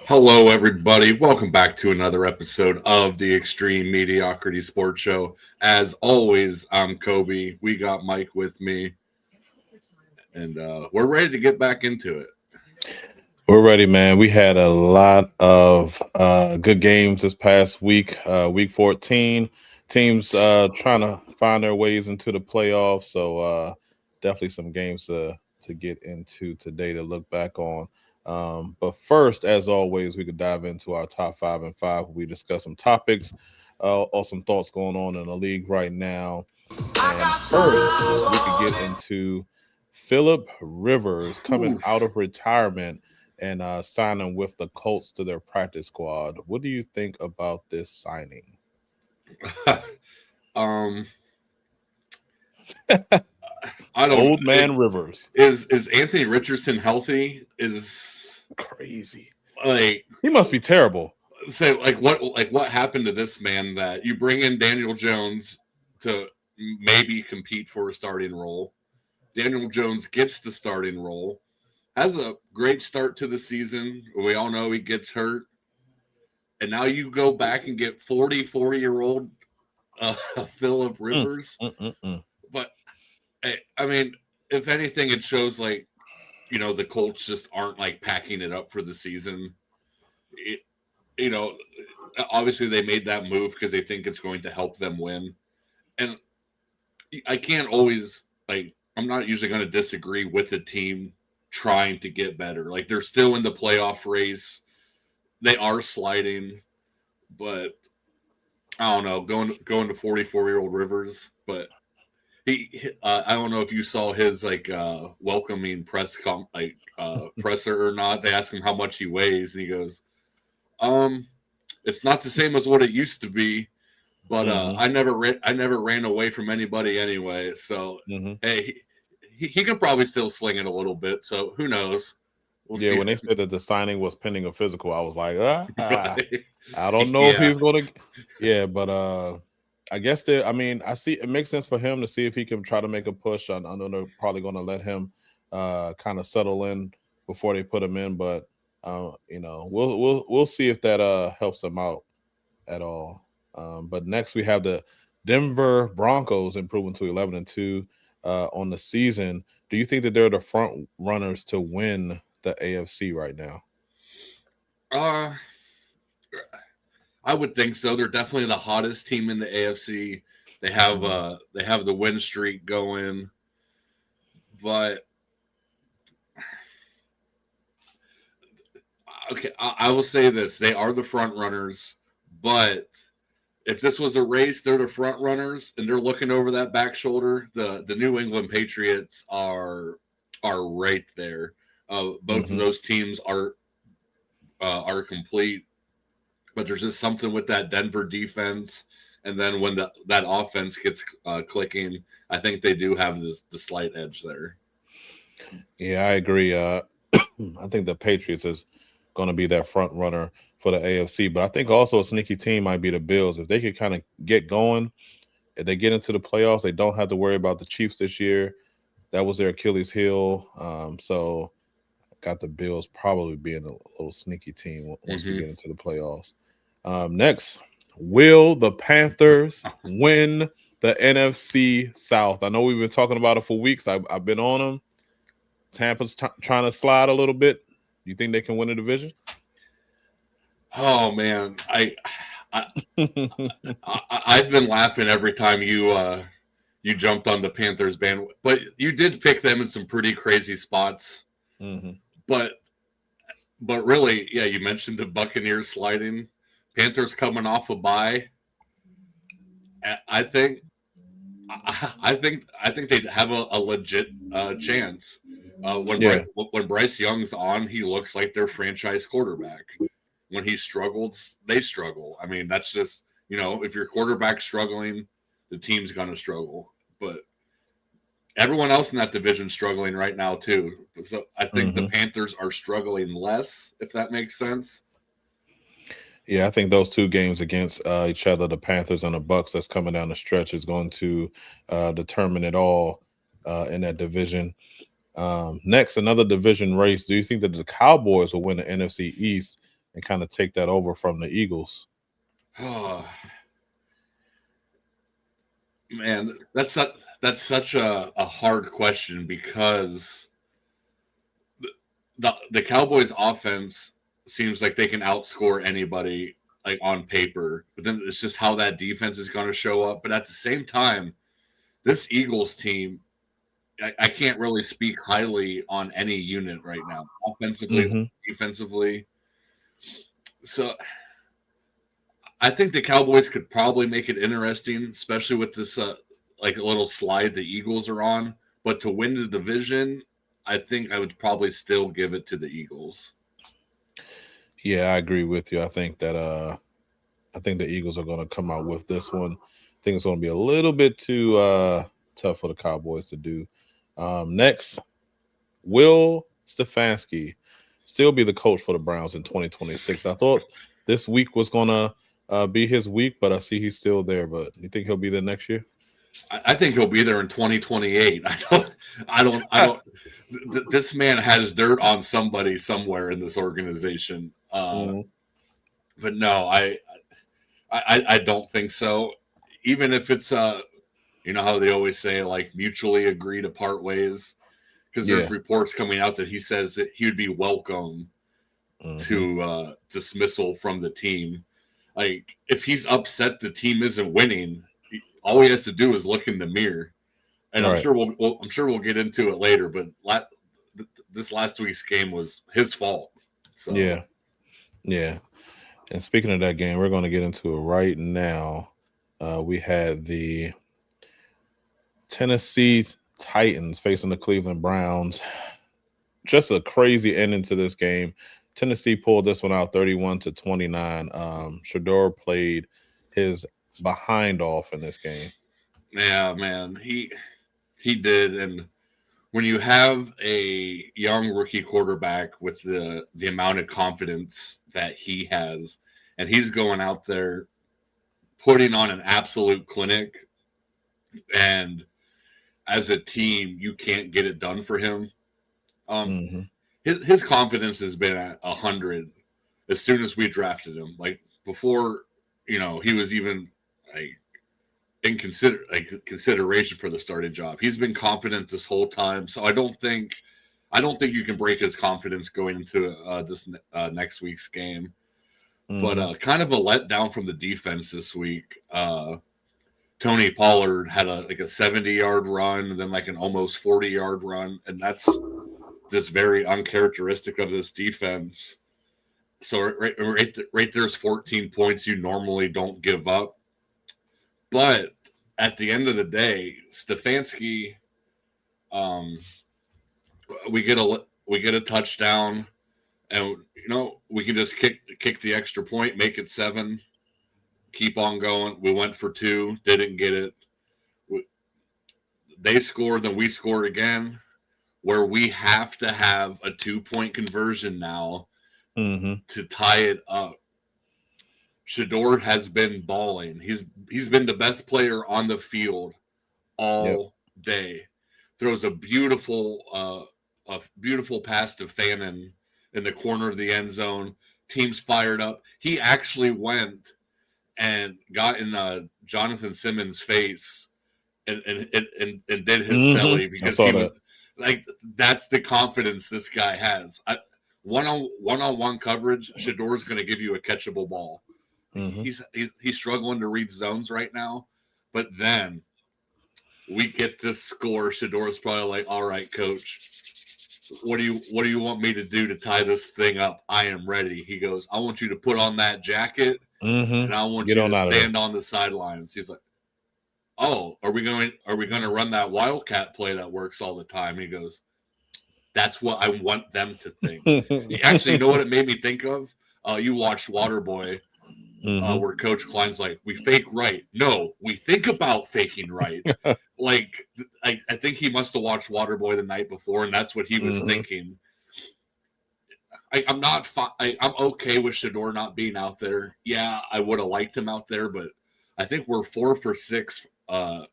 Hello, everybody. Welcome back to another episode of the Extreme Mediocrity Sports Show. As always, I'm Kobe. We got Mike with me, and we're ready to get back into it. We're ready, man. We had a lot of good games this past week. Week 14, teams trying to find their ways into the playoffs. So definitely some games to get into today to look back on. But first, as always, we could dive into our top 5 and 5. We discuss some topics or some thoughts going on in the league right now. And first, we could get into Philip Rivers coming Oof. out of retirement and signing with the Colts to their practice squad. What do you think about this signing? um, I don't. Old man Rivers. Is Anthony Richardson healthy? Is Crazy. like He must be terrible. say what happened to this man that you bring in Daniel Jones to maybe compete for a starting role? Daniel Jones gets the starting role, has a great start to the season. We all know he gets hurt. And now you go back and get 44-year-old Philip Mm, Rivers. mm, mm, mm. But I mean, if anything, it shows the Colts just aren't like packing it up for the season. It, you know, obviously they made that move because they think it's going to help them win. And I can't always I'm not usually going to disagree with the team trying to get better. Like they're still in the playoff race. They are sliding, but I don't know, going to 44-year-old Rivers, but I don't know if you saw his welcoming presser or not. They asked him how much he weighs and he goes, it's not the same as what it used to be, but Mhm, I never ran away from anybody anyway. So mhm. hey, he could probably still sling it a little bit. So who knows? We'll Yeah, see. when they said that the signing was pending a physical, I was like, Right? I don't know if Yeah. he's gonna. Yeah, but I guess they. I mean, I see it makes sense for him to see if he can try to make a push. I know they're probably going to let him kind of settle in before they put him in, but we'll see if that helps him out at all. But next we have the Denver Broncos improving to 11-2 on the season. Do you think that they're the front runners to win the AFC right now? Uh, I would think so. They're definitely the hottest team in the AFC. Mhm. They have the win streak going, but okay, I will say this: they are the front runners. But if this was a race, they're the front runners, and they're looking over that back shoulder. The New England Patriots are right there. Both of Mhm. those teams are complete, but there's just something with that Denver defense. And then when that offense gets clicking, I think they do have the slight edge there. Yeah, I agree. I think the Patriots is going to be that front runner for the AFC, but I think also a sneaky team might be the Bills. If they could kind of get going, if they get into the playoffs, they don't have to worry about the Chiefs this year. That was their Achilles heel. So got the Bills probably being a little sneaky team once we Hmm. get into the playoffs. Next, will the Panthers win the NFC South? I know we've been talking about it for weeks. I've been on them. Tampa's trying to slide a little bit. You think they can win the division? Oh man, I I've been laughing every time you jumped on the Panthers band, but you did pick them in some pretty crazy spots. Hmm. But really, yeah, you mentioned the Buccaneers sliding, Panthers coming off a bye. I think I think they'd have a legit chance. Yeah. When Bryce Young's on, he looks like their franchise quarterback. When he struggles, they struggle. I mean, that's just if your quarterback's struggling, the team's gonna struggle. But everyone else in that division struggling right now too. So I think the Hmm. Panthers are struggling less, if that makes sense. Yeah, I think those two games against each other, the Panthers and the Bucks, that's coming down the stretch, is going to determine it all in that division. Next, another division race. Do you think that the Cowboys will win the NFC East? and kind of take that over from the Eagles? Oh, man, that's such a hard question because the Cowboys offense seems like they can outscore anybody like on paper, but then it's just how that defense is going to show up. But at the same time, this Eagles team, I can't really speak highly on any unit right now, offensively, defensively. So I think the Cowboys could probably make it interesting, especially with this like a little slide the Eagles are on. But to win the division, I think I would probably still give it to the Eagles. Yeah, I agree with you. I think that I think the Eagles are going to come out with this one. I think it's going to be a little bit too tough for the Cowboys to do. Next, will Stefanski still be the coach for the Browns in 2026? I thought this week was going to be his week, but I see he's still there. But you think he'll be there next year? I think he'll be there in 2028. I don't. This man has dirt on somebody somewhere in this organization. But no, I don't think so. Even if it's you know how they always say like mutually agree to part ways, because there's reports coming out that he says that he would be welcome to dismissal from the team. Like if he's upset the team isn't winning, all he has to do is look in the mirror. And I'm sure we'll get into it later. But this last week's game was his fault. So yeah. And speaking of that game, we're going to get into it right now. We had the Tennessee Titans facing the Cleveland Browns. Just a crazy ending to this game. Tennessee pulled this one out 31-29. Shedeur played his behind off in this game. Yeah, man, he did. And when you have a young rookie quarterback with the amount of confidence that he has, and he's going out there putting on an absolute clinic, and as a team, you can't get it done for him. His confidence has been at 100 as soon as we drafted him. Like before, you know, he was even like in consideration for the starting job. He's been confident this whole time, so I don't think you can break his confidence going into this next week's game. But kind of a letdown from the defense this week. Tony Pollard had a 70-yard run, and then like an almost 40-yard run, and that's just very uncharacteristic of this defense. So right there's 14 points you normally don't give up. But at the end of the day, Stefanski, we get a touchdown, and you know we can just kick the extra point, make it 7, keep on going. We went for 2, didn't get it. They scored, then we scored again, where we have to have a 2-point conversion now to tie it up. Shedeur has been balling. He's been the best player on the field all day. Throws a beautiful pass to Fannin in the corner of the end zone. Team's fired up. He actually went and got in Jonathan Simmons' face and did his celly because he was like, that's the confidence this guy has. One-on-one coverage, Shedeur's going to give you a catchable ball. He's struggling to read zones right now, but then we get this score. Shedeur's probably like, all right, coach, what do you want me to do to tie this thing up? I am ready. He goes, I want you to put on that jacket and I want you to stand on the sidelines. He's like, oh, are we going to run that Wildcat play that works all the time? He goes, that's what I want them to think. Actually, you know what it made me think of? You watched Waterboy. Where Coach Klein's like, we fake right. No, we think about faking right. Like, I think he must have watched Waterboy the night before, and that's what he was thinking. I'm okay with Shedeur not being out there. Yeah, I would have liked him out there, but I think we're 4 for 6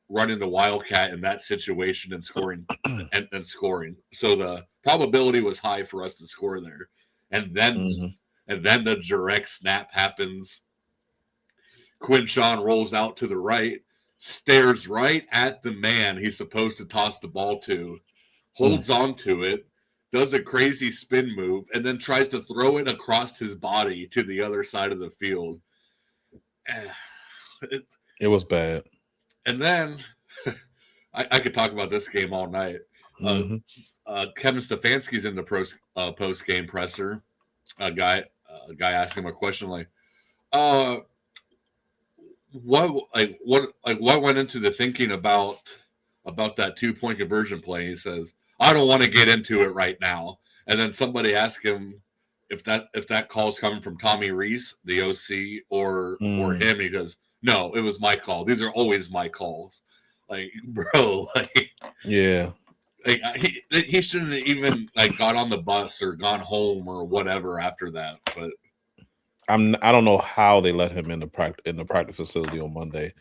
running the Wildcat in that situation and scoring and scoring. So the probability was high for us to score there. And then and then the direct snap happens. Quinshon rolls out to the right, stares right at the man he's supposed to toss the ball to, holds on to it, does a crazy spin move, and then tries to throw it across his body to the other side of the field. It was bad. And then I could talk about this game all night. Kevin Stefanski's in the post game presser. A guy asked him a question like, what went into the thinking about that 2-point conversion play? He says, I don't want to get into it right now. And then somebody asked him if that call's coming from Tommy Rees, the OC, or him. He goes, no, it was my call. These are always my calls. Like, bro, like, yeah, like he shouldn't have even like got on the bus or gone home or whatever after that. But I don't know how they let him in the practice facility on Monday.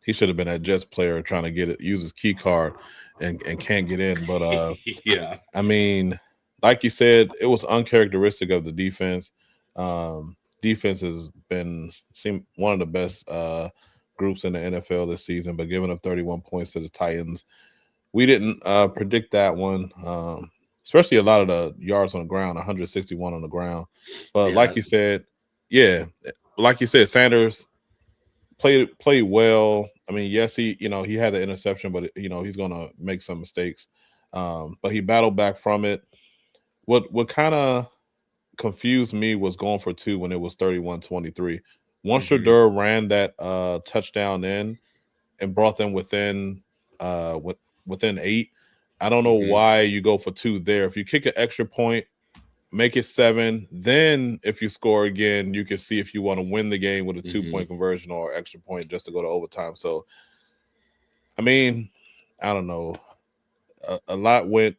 He should have been a Jets player trying to use his key card and can't get in. But yeah, I mean, like you said, it was uncharacteristic of the defense. Defense has seemed one of the best groups in the NFL this season, but giving up 31 points to the Titans, we didn't predict that one. Especially a lot of the yards on the ground, 161 on the ground. But like you said, Sanders played well. I mean, yes, he had the interception, but he's gonna make some mistakes. But he battled back from it. What kind of confused me was going for 2 when it was 31-23. Once Shedeur ran that touchdown in and brought them within 8. I don't know why you go for 2 there. If you kick an extra point, make it 7. Then if you score again, you can see if you want to win the game with a 2-point conversion or extra point just to go to overtime. So, I mean, I don't know. A lot went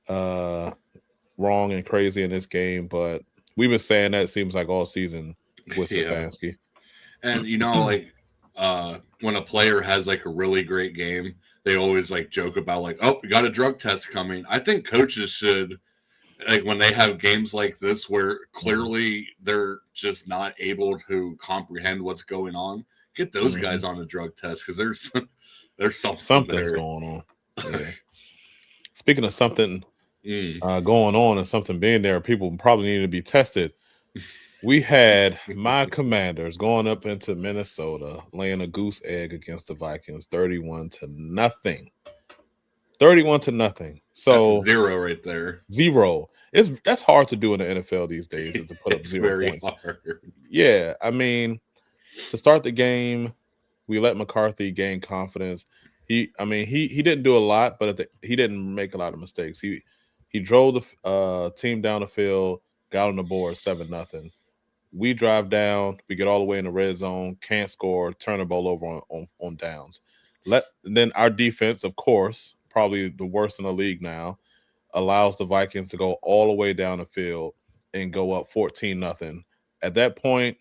wrong and crazy in this game, but we've been saying that it seems like all season with Stefanski. And like when a player has like a really great game, they always like joke about like, oh, we got a drug test coming. I think coaches should, like, when they have games like this where clearly they're just not able to comprehend what's going on, get those guys on a drug test, because there's something's going on. Yeah. Speaking of something going on and something being there, people probably need to be tested. We had my Commanders going up into Minnesota, laying a goose egg against the Vikings, 31-0. 31-0. So that's 0 right there. 0. That's hard to do in the NFL these days, is to put up 0 points. Hard. Yeah, I mean, to start the game, we let McCarthy gain confidence. He didn't do a lot, but he didn't make a lot of mistakes. He drove the team down the field, got on the board 7-0. We drive down, we get all the way in the red zone, can't score, turn the ball over on downs. Then our defense, of course, probably the worst in the league now, allows the Vikings to go all the way down the field and go up 14-0. At that point,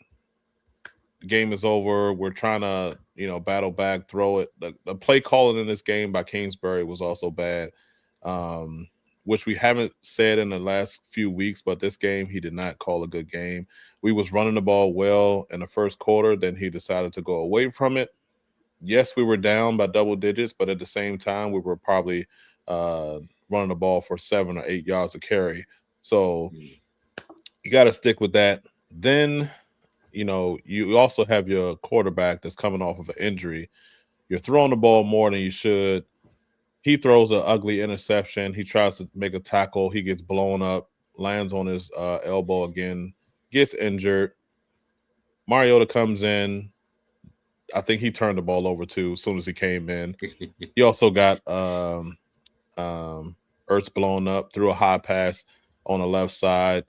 the game is over. We're trying to, battle back, throw it. The play calling in this game by Kingsbury was also bad, which we haven't said in the last few weeks, but this game, he did not call a good game. We was running the ball well in the first quarter. Then he decided to go away from it. Yes, we were down by double digits, but at the same time, we were probably running the ball for 7 or 8 yards a carry. So you got to stick with that. Then, you also have your quarterback that's coming off of an injury. You're throwing the ball more than you should. He throws an ugly interception. He tries to make a tackle. He gets blown up, lands on his elbow again, gets injured. Mariota comes in. I think he turned the ball over too as soon as he came in. He also got Ertz blown up, threw a high pass on the left side.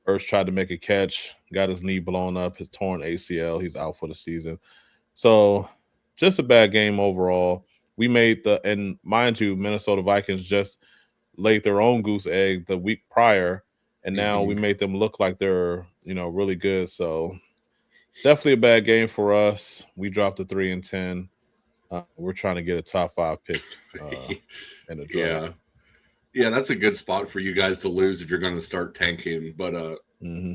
Ertz tried to make a catch, got his knee blown up, his torn ACL. He's out for the season. So just a bad game overall. We made and mind you, Minnesota Vikings just laid their own goose egg the week prior, and now we made them look like they're, really good. So definitely a bad game for us. We dropped to 3-10. We're trying to get a top 5 pick in the draft. Yeah, that's a good spot for you guys to lose if you're going to start tanking. But Mm-hmm.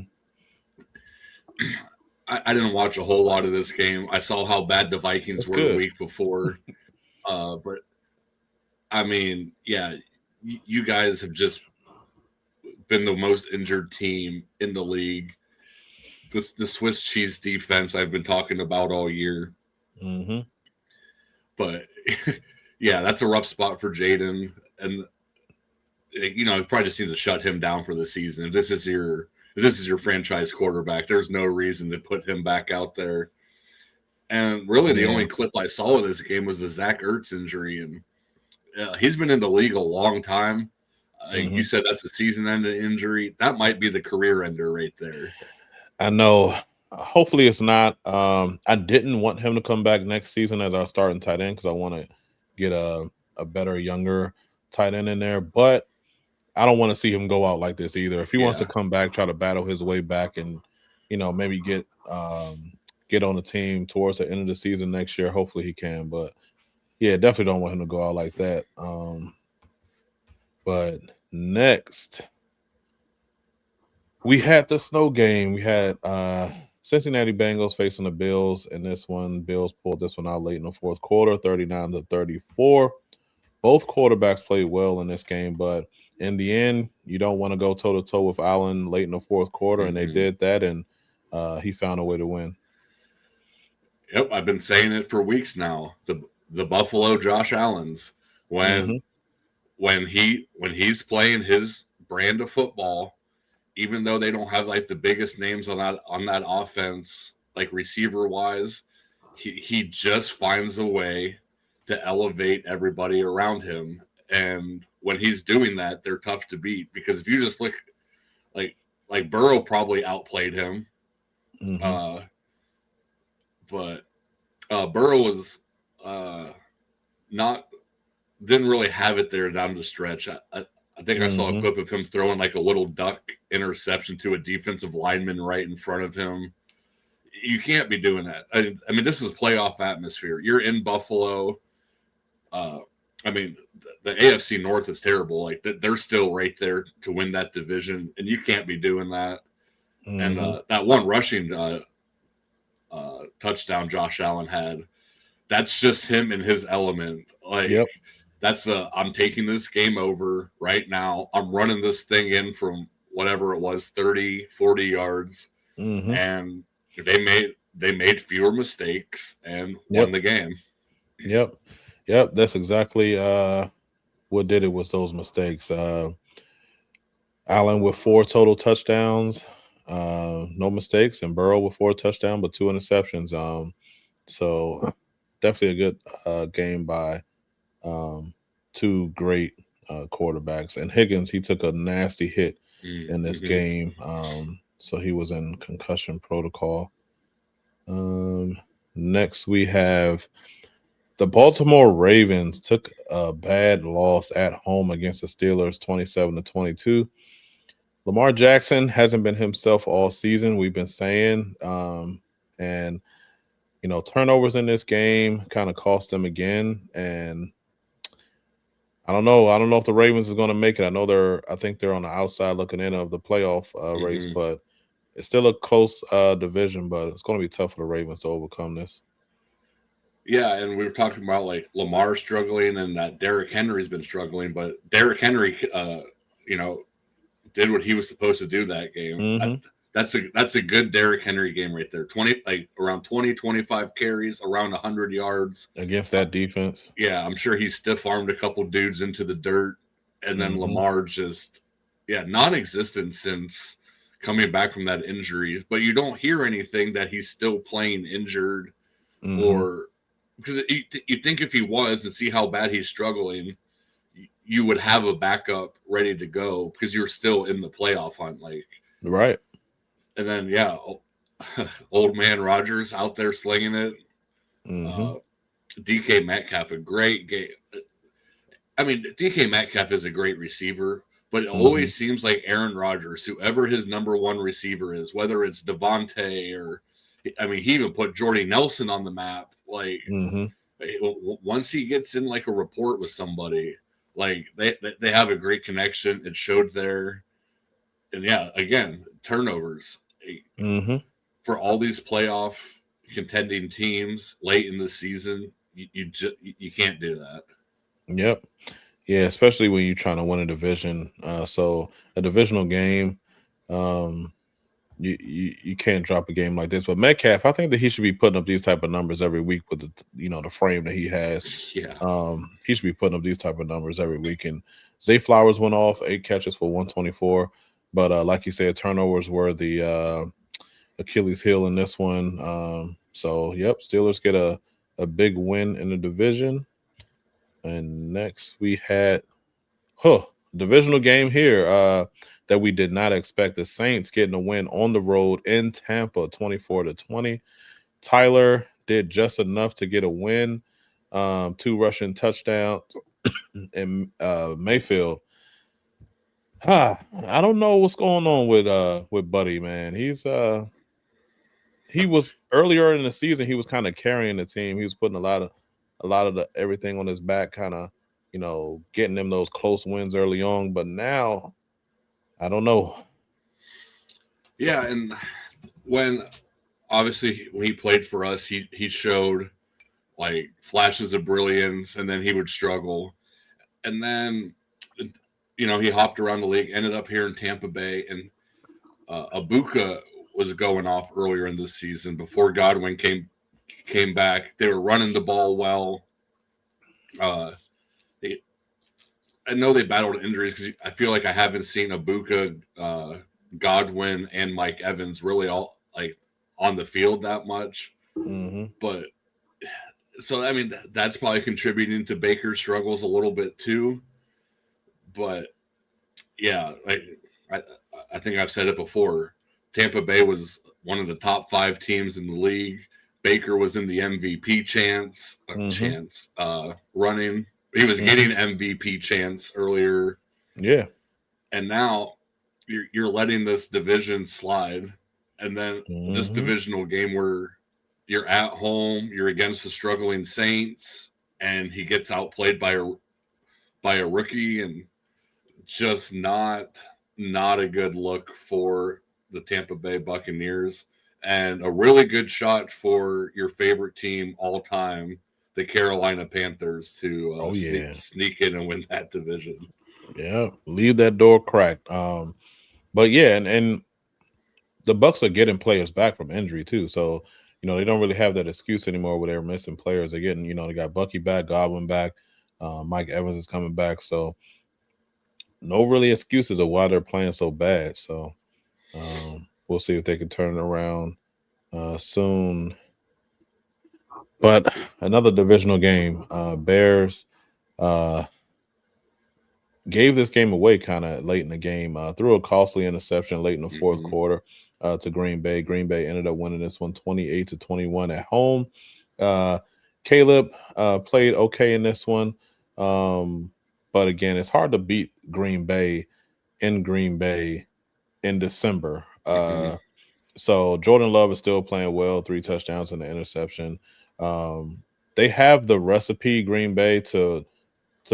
I didn't watch a whole lot of this game. I saw how bad the Vikings That's were the good. week before. But I mean, yeah, you guys have just been the most injured team in the league. The Swiss cheese defense I've been talking about all year. Mm-hmm. But yeah, that's a rough spot for Jaden, and you probably just need to shut him down for the season. If this is your franchise quarterback, there's no reason to put him back out there. And really, the only clip I saw of this game was the Zach Ertz injury, and he's been in the league a long time. You said that's a season-ending injury. That might be the career ender right there. I know. Hopefully, it's not. I didn't want him to come back next season as our starting tight end because I want to get a better, younger tight end in there. But I don't want to see him go out like this either. If he wants to come back, try to battle his way back, and maybe get on the team towards the end of the season next year. Hopefully, he can. But yeah, definitely don't want him to go out like that. But next, we had the snow game. We had Cincinnati Bengals facing the Bills. In this one, Bills pulled this one out late in the fourth quarter, 39-34. Both quarterbacks played well in this game, but in the end, you don't want to go toe-to-toe with Allen late in the fourth quarter, and they did that, and he found a way to win. Yep, I've been saying it for weeks now. The Buffalo Josh Allens, when he's playing his brand of football, even though they don't have like the biggest names on that offense, like receiver wise, he just finds a way to elevate everybody around him. And when he's doing that, they're tough to beat, because if you just look like Burrow probably outplayed him. But Burrow was didn't really have it there down the stretch. I think I saw a clip of him throwing like a little duck interception to a defensive lineman right in front of him. You can't be doing that. I mean, this is playoff atmosphere. You're in Buffalo. I mean, the AFC North is terrible. Like they're still right there to win that division, and you can't be doing that. And that one rushing touchdown Josh Allen had, that's just him in his element. Like that's I'm taking this game over right now. I'm running this thing in from whatever it was, 30, 40 yards. And they made fewer mistakes and won the game. Yep. That's exactly what did it was those mistakes. Allen with 4 total touchdowns, no mistakes, and Burrow with 4 touchdowns but 2 interceptions. So definitely a good game by 2 great quarterbacks. And Higgins, he took a nasty hit in this game, so he was in concussion protocol. Next, we have the Baltimore Ravens took a bad loss at home against the Steelers, 27-22. Lamar Jackson hasn't been himself all season, we've been saying. And turnovers in this game kind of cost them again. And I don't know if the Ravens is going to make it. I think they're on the outside looking in of the playoff race, but it's still a close division, but it's going to be tough for the Ravens to overcome this. Yeah, and we were talking about like Lamar struggling and that Derrick Henry's been struggling, but Derrick Henry, did what he was supposed to do that game. That's a good Derrick Henry game right there. Around 20, 25 carries, around 100 yards against that defense. Yeah, I'm sure he stiff-armed a couple dudes into the dirt, and then Lamar just, non-existent since coming back from that injury. But you don't hear anything that he's still playing injured, or because you think if he was and see how bad he's struggling, you would have a backup ready to go because you're still in the playoff hunt, right. And then old man Rodgers out there slinging it. DK Metcalf, a great game. I mean, DK Metcalf is a great receiver, but it always seems like Aaron Rodgers, whoever his number one receiver is, whether it's Devontae or, I mean, he even put Jordy Nelson on the map. Once he gets in like a report with somebody, like they have a great connection. It showed there. and yeah, again, turnovers Mm-hmm. for all these playoff contending teams late in the season. You can't do that. Yep. Yeah, especially when you're trying to win a division. So a divisional game, um, you can't drop a game like this. But Metcalf, I think that he should be putting up these type of numbers every week with the frame that he has. Yeah. He should be putting up these type of numbers every week. And Zay Flowers went off 8 catches for 124. But like you said, turnovers were the Achilles heel in this one. So yep, Steelers get a big win in the division. And next we had divisional game here that we did not expect. The Saints getting a win on the road in Tampa, 24-20. Tyler did just enough to get a win. 2 rushing touchdowns. And Mayfield. I don't know what's going on with Buddy, man. He was earlier in the season, he was kind of carrying the team. He was putting a lot of the everything on his back, kind of, getting them those close wins early on. But now, I don't know. Yeah, and when obviously when he played for us, he showed like flashes of brilliance, and then he would struggle, and then he hopped around the league, ended up here in Tampa Bay, and Abuka was going off earlier in the season before Godwin came back. They were running the ball well. I know they battled injuries because I feel like I haven't seen Abuka, Godwin, and Mike Evans really all like on the field that much. Mm-hmm. But so I mean that's probably contributing to Baker's struggles a little bit too. But yeah, I think I've said it before. Tampa Bay was one of the top 5 teams in the league. Baker was in the MVP running. He was getting MVP chance earlier. Yeah. And now you're letting this division slide. And then this divisional game where you're at home, you're against the struggling Saints, and he gets outplayed by a rookie, and just not a good look for the Tampa Bay Buccaneers, and a really good shot for your favorite team all time, the Carolina Panthers, to sneak in and win that division. Yeah, leave that door cracked. But yeah, and the Bucs are getting players back from injury too, so they don't really have that excuse anymore where they're missing players. They're getting, they got Bucky back, Godwin back, Mike Evans is coming back, so no really excuses of why they're playing so bad. So we'll see if they can turn it around soon. But another divisional game, Bears gave this game away kind of late in the game, threw a costly interception late in the fourth quarter to Green Bay. Green Bay ended up winning this one 28-21 at home. Caleb played okay in this one. But again, it's hard to beat Green Bay in December. So Jordan Love is still playing well, 3 touchdowns and an interception. They have the recipe, Green Bay, to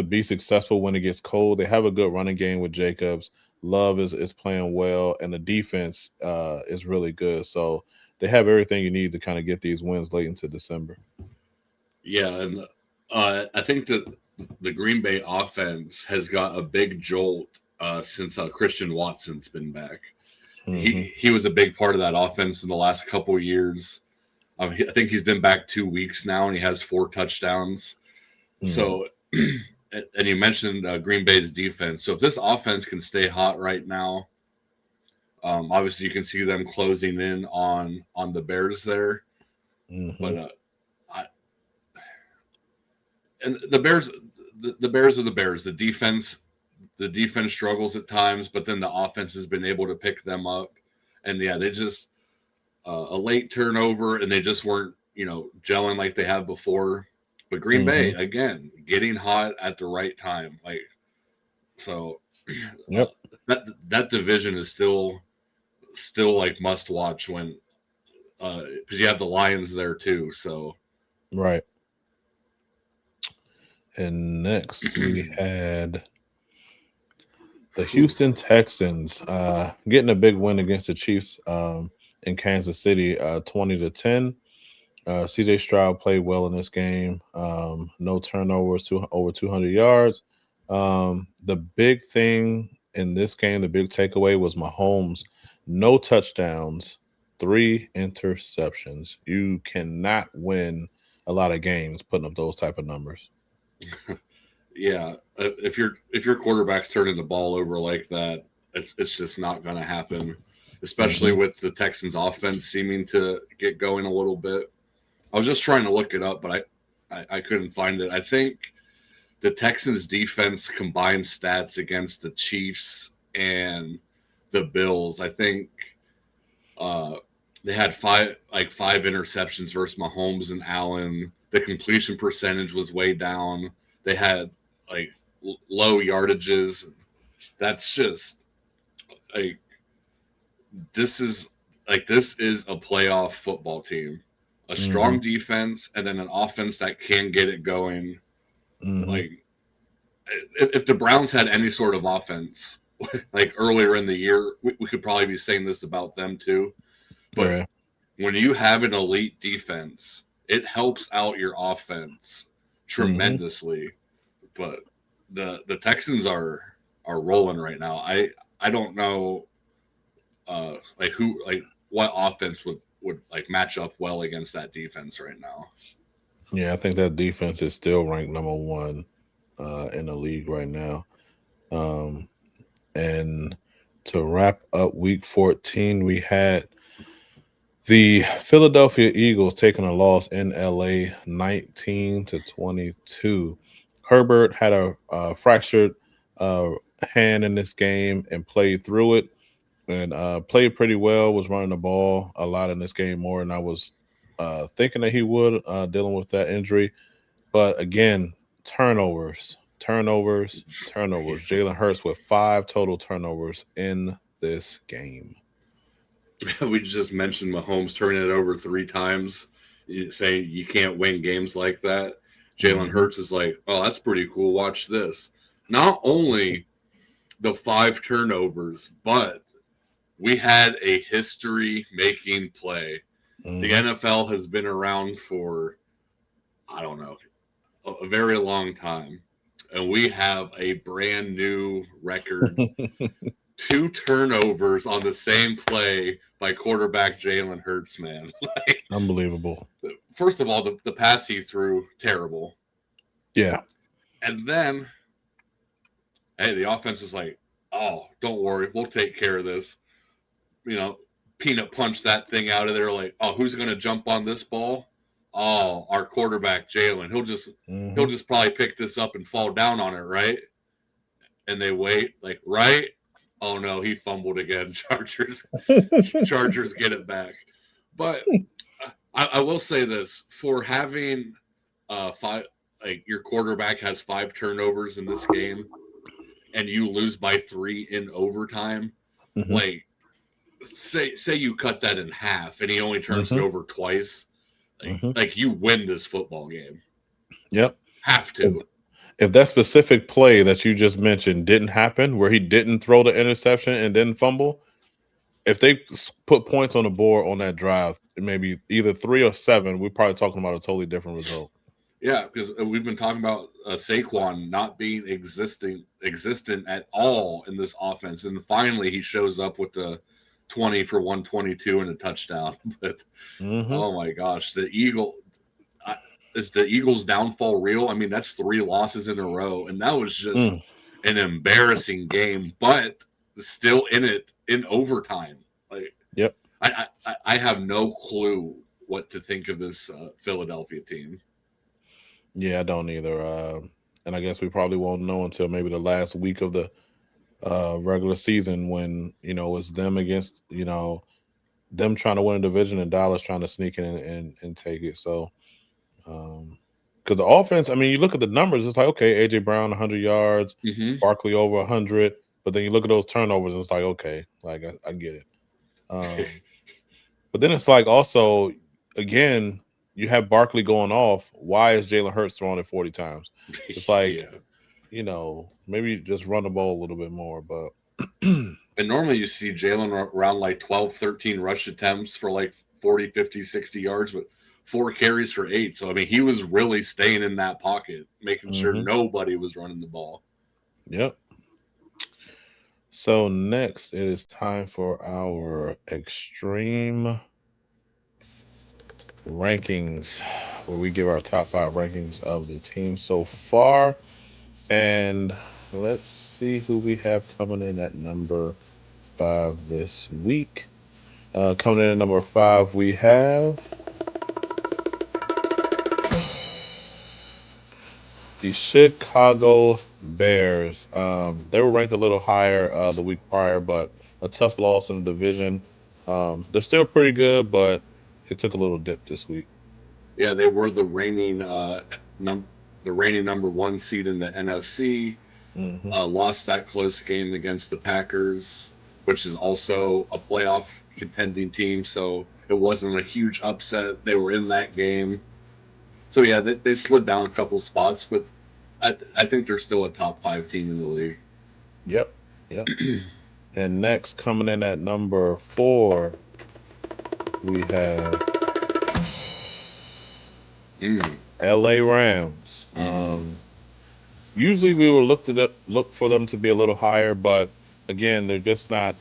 be successful when it gets cold. They have a good running game with Jacobs. Love is playing well, and the defense is really good. So they have everything you need to kind of get these wins late into December. Yeah, and I think that the Green Bay offense has got a big jolt since Christian Watson's been back. He was a big part of that offense in the last couple of years. I think he's been back 2 weeks now, and he has 4 touchdowns. So, and you mentioned Green Bay's defense. So if this offense can stay hot right now, obviously you can see them closing in on the Bears there. But and the Bears are the Bears. The defense struggles at times, but then the offense has been able to pick them up. And yeah, they just a late turnover, and they just weren't gelling like they have before. But Green Bay again getting hot at the right time, like so. Yep. That division is still like must watch when because you have the Lions there too. So right. And next we had The Houston Texans getting a big win against the Chiefs in Kansas City, 20-10. CJ Stroud played well in this game. No turnovers, over 200 yards. The big thing in this game, the big takeaway was Mahomes, no touchdowns, 3 interceptions. You cannot win a lot of games putting up those type of numbers. Yeah, if your quarterback's turning the ball over like that, it's just not going to happen. Especially with the Texans' offense seeming to get going a little bit. I was just trying to look it up, but I couldn't find it. I think the Texans' defense combined stats against the Chiefs and the Bills. I think they had five interceptions versus Mahomes and Allen. The completion percentage was way down. They had like low yardages. That's just like this is a playoff football team. A strong defense and then an offense that can get it going. Like if the Browns had any sort of offense like earlier in the year, we could probably be saying this about them too. But when you have an elite defense, it helps out your offense tremendously. But the Texans are rolling right now. I don't know what offense would like match up well against that defense right now. Yeah, I think that defense is still ranked number 1 in the league right now. And to wrap up week 14, we had the Philadelphia Eagles taking a loss in LA 19-22. Herbert had a fractured hand in this game and played through it and played pretty well, was running the ball a lot in this game more than I was thinking that he would, dealing with that injury. But again, turnovers. Jalen Hurts with 5 total turnovers in this game. We just mentioned Mahomes turning it over 3 times. You say you can't win games like that. Jalen Hurts is like, oh, that's pretty cool. Watch this. Not only the 5 turnovers, but we had a history-making play. The NFL has been around for, I don't know, a very long time. And we have a brand new record. 2 turnovers on the same play by quarterback Jalen Hurts, man. Like, unbelievable. First of all, the pass he threw, terrible. Yeah. And then, hey, the offense is like, oh, don't worry, we'll take care of this. You know, peanut punch that thing out of there like, oh, who's going to jump on this ball? Oh, our quarterback, Jalen. He'll just probably pick this up and fall down on it, right? And they wait, like, right? Oh no, he fumbled again. Chargers get it back. But I will say this: for having 5, like your quarterback has 5 turnovers in this game, and you lose by 3 in overtime, like say you cut that in half, and he only turns it over twice, like you win this football game. Yep, have to. If that specific play that you just mentioned didn't happen, where he didn't throw the interception and didn't fumble, if they put points on the board on that drive, maybe either 3 or 7, we're probably talking about a totally different result. Yeah, because we've been talking about Saquon not being existent at all in this offense, and finally he shows up with the 20 for 122 and a touchdown. But oh my gosh, is the Eagles' downfall real? I mean, that's 3 losses in a row, and that was just an embarrassing game, but still in it in overtime. Like, yep, I have no clue what to think of this Philadelphia team. Yeah, I don't either. And I guess we probably won't know until maybe the last week of the regular season when, it's them against, them trying to win a division and Dallas trying to sneak in and take it. So, because the offense, I mean, you look at the numbers, it's like, okay, AJ Brown 100 yards, Barkley over 100, but then you look at those turnovers and it's like, okay, like I get it. But then it's like also, again, you have Barkley going off. Why is Jalen Hurts throwing it 40 times? It's like maybe just run the ball a little bit more. But And normally you see Jalen around like 12, 13 rush attempts for like 40, 50, 60 yards, but 4 carries for 8. So, I mean, he was really staying in that pocket, making sure nobody was running the ball. Yep. So next it is time for our extreme rankings, where we give our top 5 rankings of the team so far. And let's see who we have coming in at number 5 this week. Coming in at number 5, we have the Chicago Bears. They were ranked a little higher the week prior, but a tough loss in the division. They're still pretty good, but it took a little dip this week. Yeah, they were the reigning number 1 seed in the NFC. Mm-hmm. Lost that close game against the Packers, which is also a playoff contending team. So it wasn't a huge upset. They were in that game. So yeah, they slid down a couple spots, but I think they're still a top 5 team in the league. Yep. Yep. And next, coming in at number 4, we have LA Rams. Usually we would look for them to be a little higher, but again, they're just not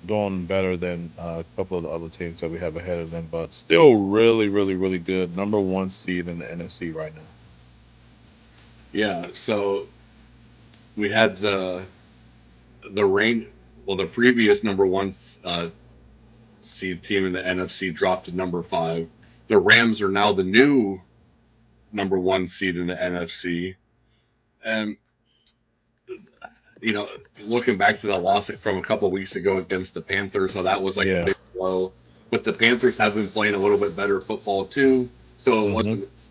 doing better than a couple of the other teams that we have ahead of them. But still, really, really, really good. Number 1 seed in the NFC right now. Yeah, so we had the previous number 1 seed team in the NFC dropped to number 5. The Rams are now the new number 1 seed in the NFC, and looking back to that loss from a couple of weeks ago against the Panthers, so that was like a big blow. But the Panthers have been playing a little bit better football too, so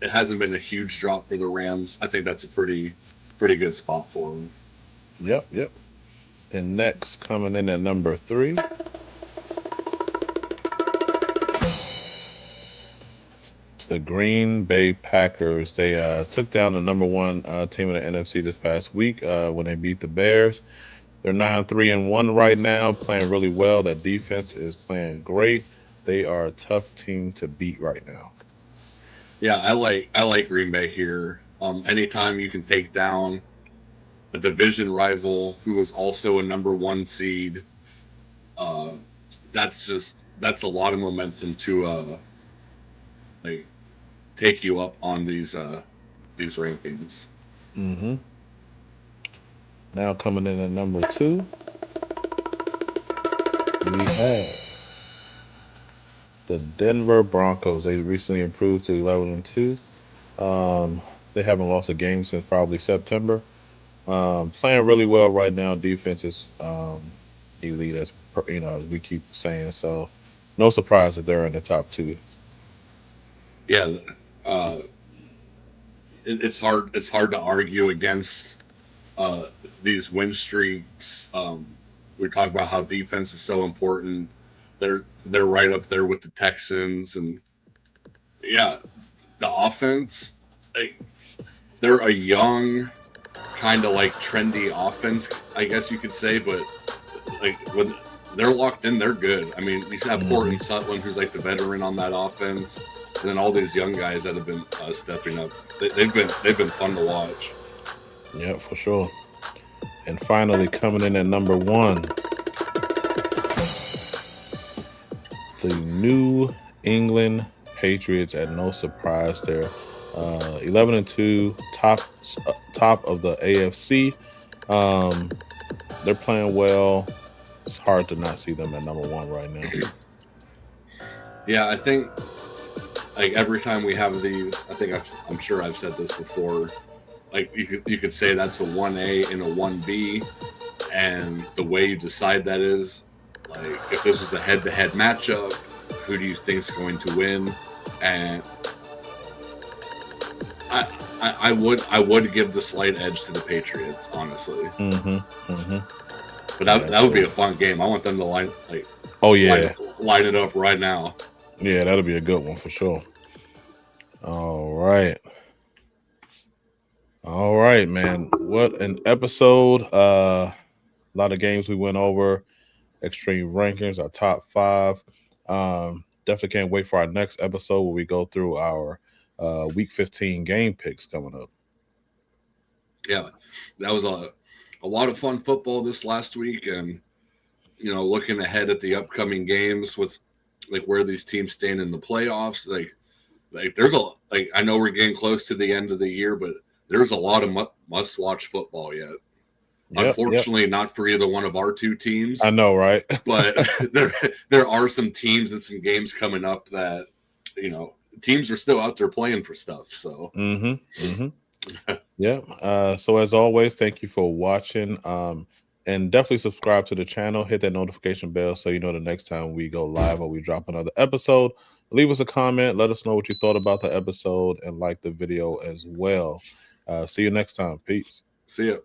it hasn't been a huge drop for the Rams. I think that's a pretty good spot for them. Yep, yep. And next, coming in at number 3, the Green Bay Packers. They took down the number 1 team in the NFC this past week when they beat the Bears. They're 9-3-1 right now, playing really well. That defense is playing great. They are a tough team to beat right now. Yeah, I like Green Bay here. Anytime you can take down a division rival who is also a number 1 seed, uh, that's a lot of momentum to like take you up on these rankings. Mm-hmm. Now coming in at number 2, we have the Denver Broncos. They recently improved to 11-2. They haven't lost a game since probably September. Playing really well right now. Defense is elite, as as we keep saying. So, no surprise that they're in the top 2. Yeah, uh, it's hard. It's hard to argue against uh, these win streaks. We talk about how defense is so important. They're right up there with the Texans, and yeah, the offense. Like, they're a young, kind of like trendy offense, I guess you could say. But like when they're locked in, they're good. I mean, you have Courtney Sutton, who's like the veteran on that offense, and then all these young guys that have been stepping up. They've been fun to watch. Yeah, for sure. And finally, coming in at number 1, the New England Patriots. At no surprise, they're 11-2, top of the AFC. They're playing well. It's hard to not see them at number 1 right now. Yeah, I think like every time we have these, I'm sure I've said this before. Like you could say that's a 1A and a 1B, and the way you decide that is like if this was a head-to-head matchup, who do you think is going to win? And I would give the slight edge to the Patriots, honestly. But that would be a fun game. I want them to line it up right now. Yeah, that'll be a good one for sure. All right, man. what an episode. A lot of games we went over, extreme rankings, our top 5. Definitely can't wait for our next episode where we go through our week 15 game picks coming up. Yeah, that was a lot of fun football this last week, and looking ahead at the upcoming games with like where these teams stand in the playoffs, like there's I know we're getting close to the end of the year, but there's a lot of must watch football yet. Unfortunately, not for either one of our two teams. I know, right? But there are some teams and some games coming up that teams are still out there playing for stuff. So yeah. So as always, thank you for watching. And definitely subscribe to the channel. Hit that notification bell so you know the next time we go live or we drop another episode. Leave us a comment. Let us know what you thought about the episode and like the video as well. See you next time. Peace. See ya.